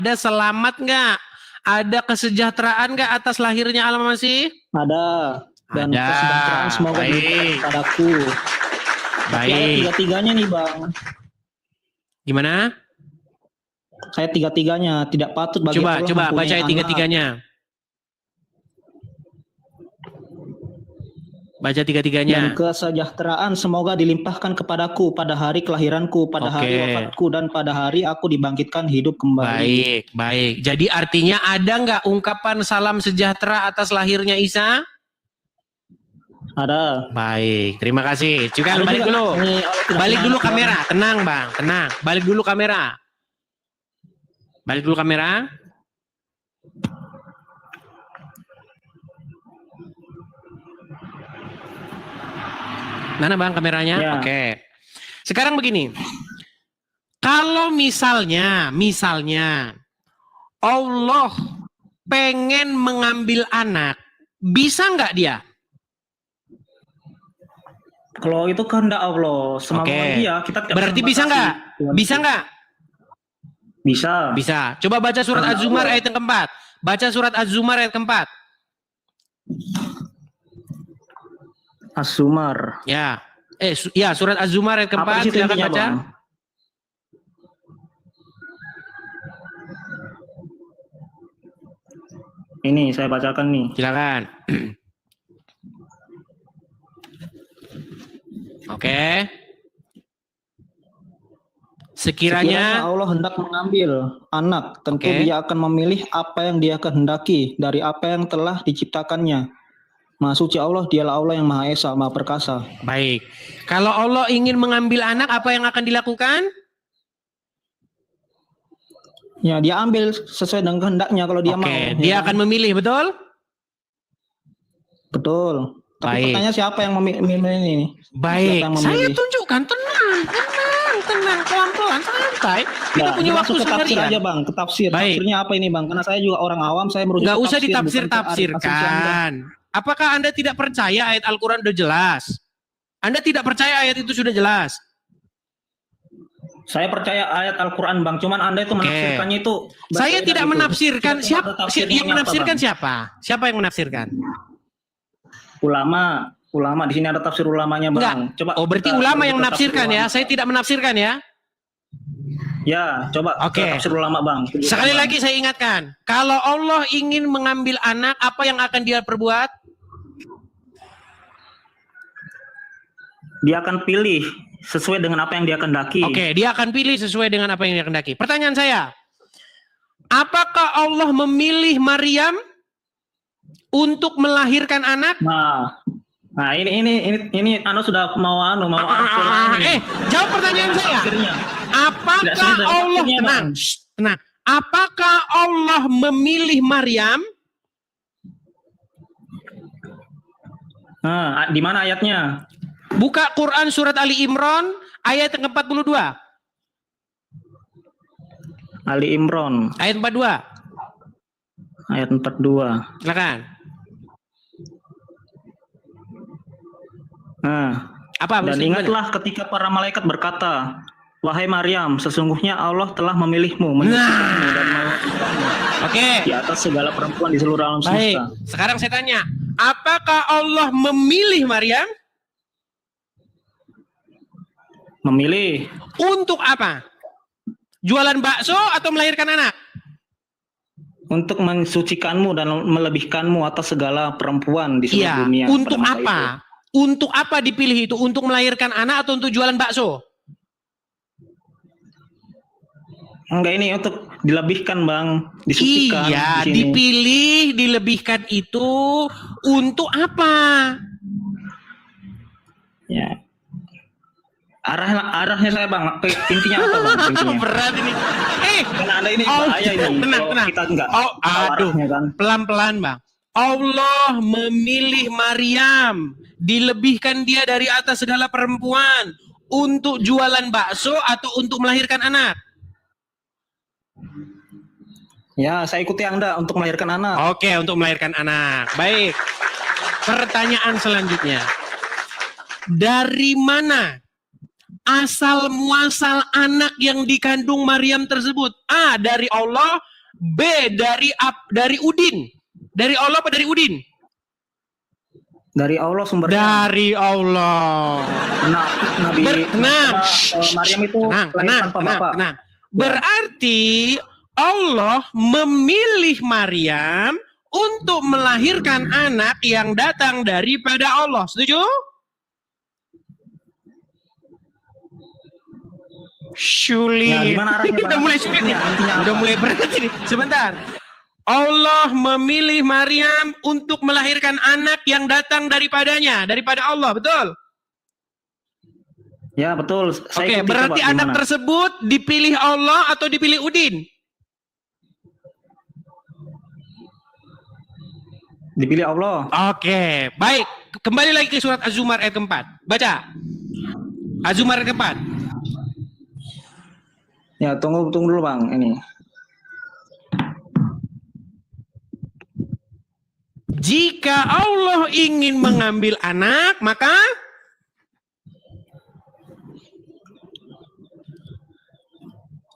Ada selamat nggak? Ada kesejahteraan nggak atas lahirnya Al-Masih? Ada. Dan Ada. kesejahteraan semoga diberikan kepadaku. Tapi ayat Baik. tiga-tiganya nih Bang. Gimana? Ayat tiga-tiganya tidak patut bagi Allah Coba baca mempunyai ayat anak. tiga-tiganya. Baca tiga-tiganya. Dan kesejahteraan semoga dilimpahkan kepadaku pada hari kelahiranku, pada hari Oke. wafatku, dan pada hari aku dibangkitkan hidup kembali. Baik. Jadi artinya ada nggak ungkapan salam sejahtera atas lahirnya Isa? Ada. Baik, terima kasih. Cukup, Ada balik juga, dulu. ini Allah tidak Balik punya dulu anak, kamera. Tenang Bang, tenang. Balik dulu kamera. Balik dulu kamera. Mana Bang kameranya? Ya. Oke. Sekarang begini. Kalau misalnya Allah pengen mengambil anak, bisa nggak dia? Kalau itu kehendak Allah, semampu Oke. dia, kita tidak Berarti bisa nggak? Bisa nggak? Bisa. Bisa. Coba baca surat Az-Zumar ayat yang keempat. Baca surat Az-Zumar ayat keempat. Az-Zumar. Ya. Ya, surat Az-Zumar ayat keempat. Apa di situ Silakan intinya, baca. Bang? Ini saya bacakan nih. Silakan. Oke. Sekiranya Sekiranya Allah hendak mengambil anak, tentu Oke. dia akan memilih apa yang dia kehendaki dari apa yang telah diciptakannya. Maha suci Allah, dialah Allah yang Maha Esa, Maha Perkasa. baik. Kalau Allah ingin mengambil anak, apa yang akan dilakukan? Ya, dia ambil sesuai dengan kehendaknya kalau dia mau. Oke, ya dia kan? akan memilih, betul? Betul. Tapi Baik. pertanyaan siapa yang memilih ini? Baik. Siapa yang Saya memilih? tunjukkan, tenang, pelan-pelan, santai. Kita Nah, punya ini waktu langsung ke tafsir seharian. aja Bang, ke tafsir. Baik. Tafsirnya apa ini Bang? Karena saya juga orang awam, saya merujuk Nggak ke usah tafsir, bukan ke asumsi Anda. ditafsir-tafsirkan. Apakah Anda tidak percaya ayat Al-Quran sudah jelas? Anda tidak percaya ayat itu sudah jelas? Saya percaya ayat Al-Quran Bang, cuman Anda itu menafsirkannya itu Saya berbeda tidak gitu. menafsirkan. Kita Siapa ada tafsirnya yang apa, menafsirkan? Bang? Siapa? Siapa yang menafsirkan? Ulama di sini ada tafsir ulamanya Bang. Enggak. Coba. Oh, berarti kita ulama merujuk yang ke menafsirkan tafsir ya. ulama. Saya tidak menafsirkan ya. Ya, coba Oke. ke tafsir ulama Bang. Sekali Bang. lagi saya ingatkan, kalau Allah ingin mengambil anak, apa yang akan dia perbuat? Dia akan pilih sesuai dengan apa yang dia kehendaki. Oke, dia akan pilih sesuai dengan apa yang dia kehendaki. Pertanyaan saya, apakah Allah memilih Maryam untuk melahirkan anak? Nah, ini Anda sudah mau Jawab pertanyaan saya. Akhirnya. Apakah Tidak sudah Allah tafsirnya, tenang? Bang. Shh, tenang. Apakah Allah memilih Maryam? Nah, di mana ayatnya? Buka Quran surat Ali Imran ayat yang ke-42. Ali Imran Ayat 42. ayat 42. Silakan. Nah, Apa? dan ingatlah ketika para malaikat berkata, wahai Maryam, sesungguhnya Allah telah memilihmu, menyucikanmu dan melahirkanmu Oke. di atas segala perempuan di seluruh alam Baik. semesta. Sekarang saya tanya, apakah Allah memilih Maryam Memilih untuk apa? Jualan bakso atau melahirkan anak? untuk mensucikanmu dan melebihkanmu atas segala perempuan di seluruh Iya. dunia. Untuk pada masa apa? itu. Untuk apa dipilih itu? Untuk melahirkan anak atau untuk jualan bakso? Enggak, ini untuk dilebihkan Bang, disucikan. Iya, di sini. dipilih, dilebihkan itu untuk apa? Ya. Arahnya saya Bang, intinya apa Bang? Intinya. Berat ini. Karena Anda ini bahaya ini. Tenang, Kalau tenang. kita enggak Oh, tahu aduh. arahnya, kan. Pelan-pelan, Bang. Allah memilih Maryam, dilebihkan dia dari atas segala perempuan untuk jualan bakso atau untuk melahirkan anak? Ya, saya ikuti Anda untuk melahirkan anak. Oke, untuk melahirkan anak. Baik. Pertanyaan selanjutnya. Dari mana asal muasal anak yang dikandung Maryam tersebut? A, dari Allah. B dari Udin. Dari Allah apa dari Udin? Dari Allah sumbernya. Dari Allah. Nah, Nabi Maryam itu lahir tanpa bapak. tenang. Berarti Allah memilih Maryam untuk melahirkan anak yang datang daripada Allah. Setuju? Sulit. Ya, gimana arahnya, Bang? Udah mulai sulit nih. Udah mulai berat ini. Sebentar. Allah memilih Maryam untuk melahirkan anak yang datang daripadanya, daripada Allah, betul? Ya, betul. Oke, berarti anak tersebut dipilih Allah atau dipilih Udin? Dipilih Allah. Oke, baik. Kembali lagi ke surat Az-Zumar ayat keempat. Baca. Az-Zumar ayat keempat. Ya, tunggu dulu Bang, ini. Jika Allah ingin mengambil anak, maka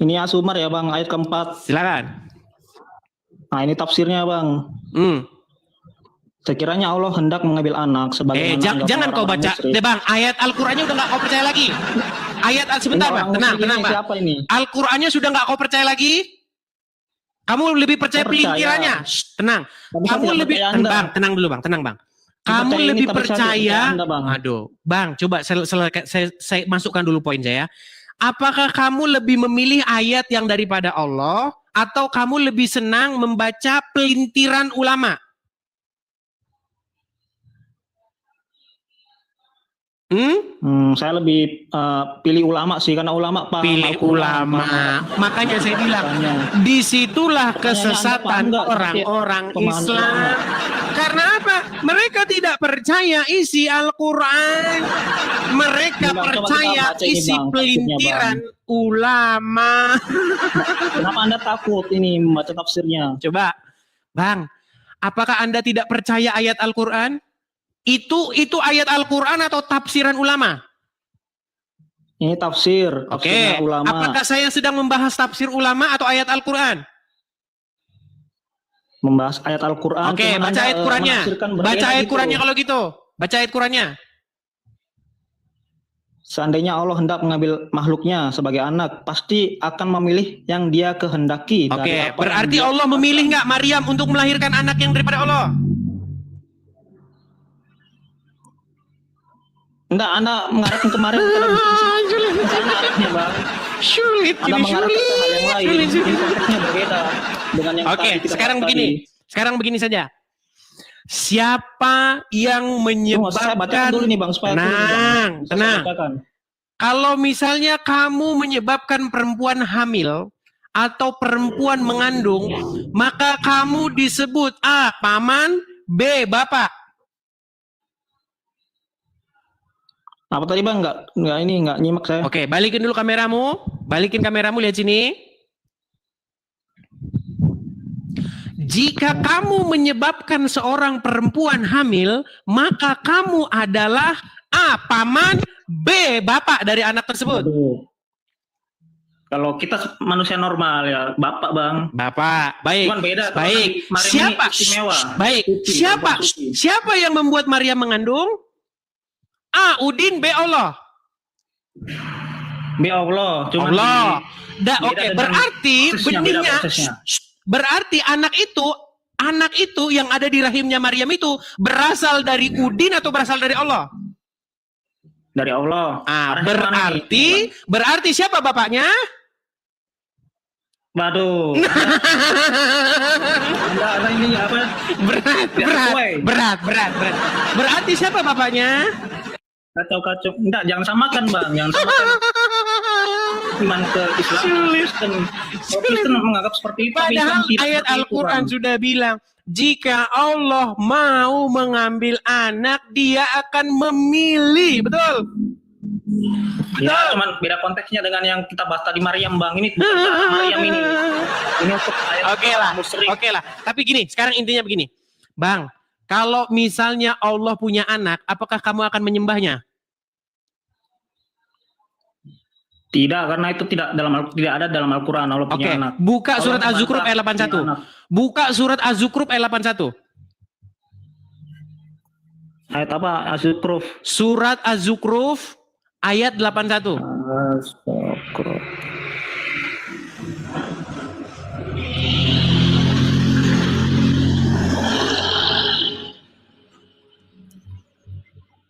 Ini Az-Zumar ya Bang, ayat keempat. silakan. Nah, ini tafsirnya Bang. Sekiranya Allah hendak mengambil anak sebagai jangan kau baca, deh Bang. Ayat Al-Qur'annya udah nggak kau percaya lagi. Sebentar Bang, tenang Bang. Siapa ini? Al-Qur'annya sudah nggak kau percaya lagi. Kamu lebih percaya pelintirannya. Tenang. Kamu lebih tenang dulu Bang. Kamu lebih percaya. Aduh, Bang, coba saya masukkan dulu poin saya. Apakah kamu lebih memilih ayat yang daripada Allah atau kamu lebih senang membaca pelintiran ulama? Saya lebih pilih ulama sih, karena ulama paham. Pilih ulama. Makanya saya bilang, disitulah kesesatan orang-orang Islam. Karena apa? Mereka tidak percaya isi Al-Quran. Mereka percaya isi pelintiran ulama. Kenapa Anda takut ini membaca tafsirnya? Coba, Bang, apakah Anda tidak percaya ayat Al-Quran? Itu ayat Al-Quran atau tafsiran ulama? Ini tafsir ulama. Apakah saya sedang membahas tafsir ulama atau ayat Al-Quran? Membahas ayat Al-Quran. Oke, baca ayat Qurannya. Baca ayat Qurannya kalau gitu. Baca ayat Qurannya. Seandainya Allah hendak mengambil makhluknya sebagai anak, pasti akan memilih yang dia kehendaki. Oke, berarti Allah memilih nggak Maryam untuk melahirkan anak yang daripada Allah? Enggak, Anda mengarahkan kemarin Sulit. Berbeda dengan yang sekarang begini saja. Siapa yang menyebabkan tenang. Kalau misalnya kamu menyebabkan perempuan hamil atau perempuan mengandung, maka kamu disebut A, paman, B, bapak. Apa tadi Bang? Nggak nyimak saya. Oke, balikin dulu kameramu. Balikin kameramu, lihat sini. Jika kamu menyebabkan seorang perempuan hamil, maka kamu adalah A, paman, B, bapak dari anak tersebut. Aduh. Kalau kita manusia normal ya, bapak Bang. Bapak, baik. Cuman beda. Baik. Siapa yang membuat Maria mengandung? A, Udin, B, Allah. B, Allah. Allah. Oke, berarti benihnya, berarti anak itu yang ada di rahimnya Maryam itu berasal dari Udin atau berasal dari Allah? Dari Allah. Berarti siapa bapaknya? Waduh. Ini apa? Berat. Berarti siapa bapaknya? Kacau. Enggak, jangan samakan Bang. Jangan samakan. Iman ke Islam. Kristen menganggap seperti itu. Padahal ayat Al-Quran sudah bilang, jika Allah mau mengambil anak, dia akan memilih. Betul? Ya, cuman beda konteksnya dengan yang kita bahas tadi Maryam Bang. Ini Maryam ini. Ini untuk ayat Oke lah. Tapi gini, sekarang intinya begini. Bang, kalau misalnya Allah punya anak, apakah kamu akan menyembahnya? Tidak, karena itu tidak ada dalam Al-Quran Allah punya anak. Buka surat Allah Az-Zukhruf ayat 81. Buka surat Az-Zukhruf ayat 81. Ayat apa? Az-Zukhruf. Surat Az-Zukhruf ayat 81. Az-Zukhruf.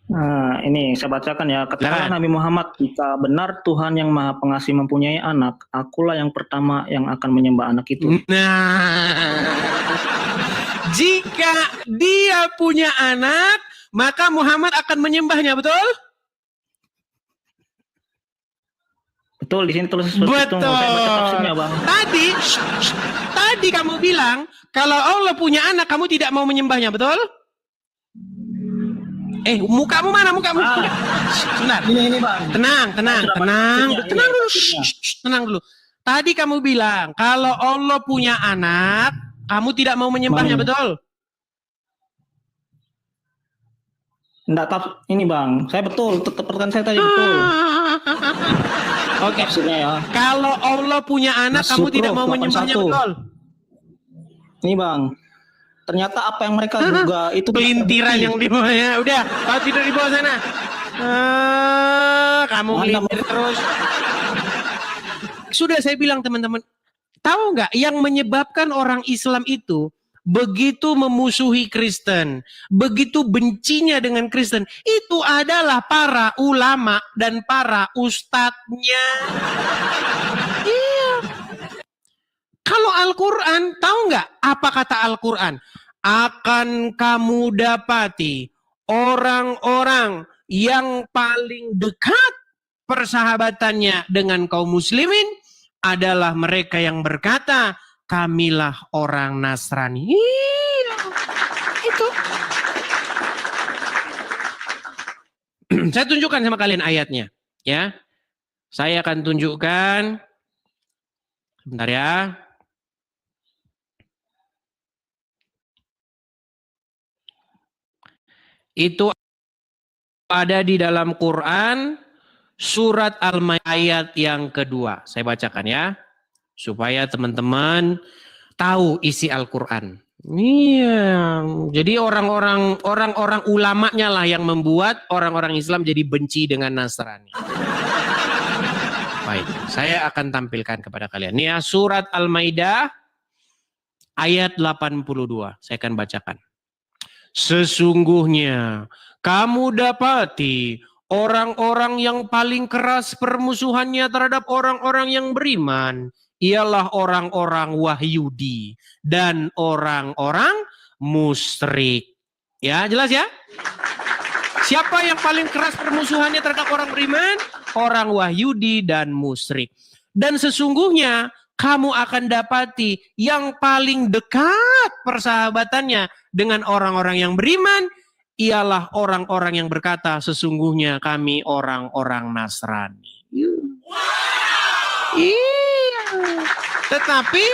Nah, ini saya bacakan ya. Katakanlah Nabi Muhammad, jika benar Tuhan yang Maha Pengasih mempunyai anak, akulah yang pertama yang akan menyembah anak itu. Nah, jika dia punya anak, maka Muhammad akan menyembahnya, betul? Betul, di sini tulis betul. Saya baca tafsirnya, Bang. Tadi kamu bilang kalau Allah punya anak, kamu tidak mau menyembahnya, betul? Mukamu mana? Mukamu. Sebentar. Ini Bang. Tenang dulu. Tadi kamu bilang kalau Allah punya anak, kamu tidak mau menyembahnya, betul? Enggak, ini Bang. Saya betul, pertanyaan saya tadi betul. Oke. Ya. Kalau Allah punya anak, kamu tidak mau menyembahnya, betul? Ini Bang. Ternyata apa yang mereka duga itu pelintiran yang di bawahnya. Udah, kau tidur di bawah sana. Kamu melintir terus. Sudah saya bilang teman-teman, tahu nggak yang menyebabkan orang Islam itu begitu memusuhi Kristen, begitu bencinya dengan Kristen, itu adalah para ulama dan para ustadznya. Iya. Kalau Al-Quran, tahu nggak apa kata Al-Quran? Akan kamu dapati orang-orang yang paling dekat persahabatannya dengan kaum muslimin adalah mereka yang berkata, kamilah orang Nasrani. Itu. Saya tunjukkan sama kalian ayatnya. Ya, saya akan tunjukkan. Sebentar ya. Itu ada di dalam Quran surat Al-Maidah ayat yang kedua. Saya bacakan ya, supaya teman-teman tahu isi Al-Quran. Iya, jadi orang-orang ulamanya lah yang membuat orang-orang Islam jadi benci dengan Nasrani. Baik, saya akan tampilkan kepada kalian. Ini ya, surat Al-Maidah ayat 82. Saya akan bacakan. Sesungguhnya kamu dapati orang-orang yang paling keras permusuhannya terhadap orang-orang yang beriman ialah orang-orang Wahyudi dan orang-orang musyrik. Ya, jelas ya? Siapa yang paling keras permusuhannya terhadap orang beriman? Orang Wahyudi dan musyrik. Dan sesungguhnya kamu akan dapati yang paling dekat persahabatannya dengan orang-orang yang beriman ialah orang-orang yang berkata, sesungguhnya kami orang-orang Nasrani. Iya. Tetapi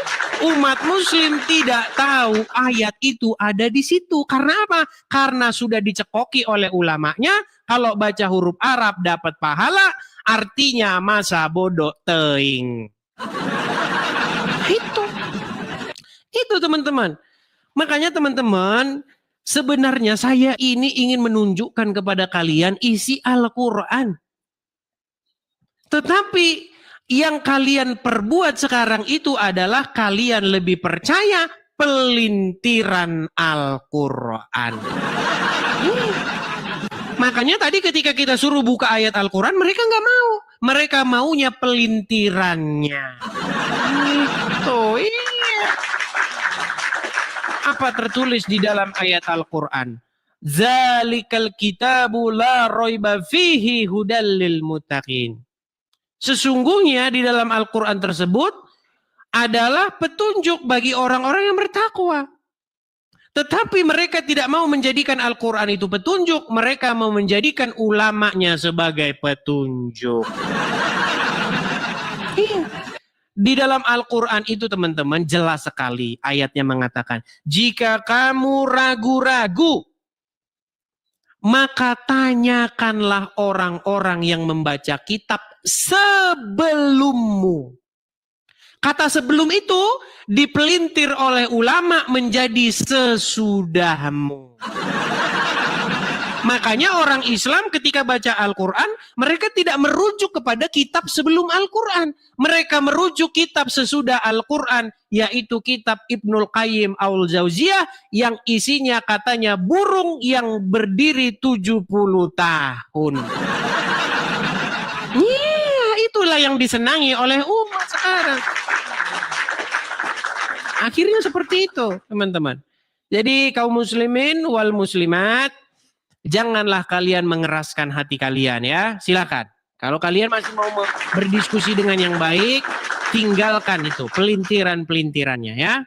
umat muslim tidak tahu ayat itu ada di situ. Karena apa? Karena sudah dicekoki oleh ulamanya, kalau baca huruf Arab dapat pahala, artinya masa bodoh teing. Itu teman-teman. Makanya teman-teman, sebenarnya saya ini ingin menunjukkan kepada kalian isi Al-Quran. Tetapi yang kalian perbuat sekarang itu adalah kalian lebih percaya pelintiran Al-Quran. Makanya tadi ketika kita suruh buka ayat Al-Quran, mereka nggak mau. Mereka maunya pelintirannya. Tuh, iya. Apa tertulis di dalam ayat Al-Quran? Zalikal kitabu la raiba fihi hudal lil muttaqin. Sesungguhnya di dalam Al-Quran tersebut adalah petunjuk bagi orang-orang yang bertakwa. Tetapi mereka tidak mau menjadikan Al-Quran itu petunjuk. Mereka mau menjadikan ulamanya sebagai petunjuk. Di dalam Al-Quran itu teman-teman jelas sekali ayatnya mengatakan, jika kamu ragu-ragu maka tanyakanlah orang-orang yang membaca kitab sebelummu. Kata sebelum itu dipelintir oleh ulama menjadi sesudahmu. Makanya orang Islam ketika baca Al-Quran, mereka tidak merujuk kepada kitab sebelum Al-Quran. Mereka merujuk kitab sesudah Al-Quran, yaitu kitab Ibnul Qayyim Al-Jauziyah yang isinya katanya burung yang berdiri 70 tahun. Iya, itulah yang disenangi oleh umat sekarang. Akhirnya seperti itu, teman-teman. Jadi kaum muslimin wal muslimat, janganlah kalian mengeraskan hati kalian ya. Silakan. Kalau kalian masih mau berdiskusi dengan yang baik, tinggalkan itu pelintiran-pelintirannya ya.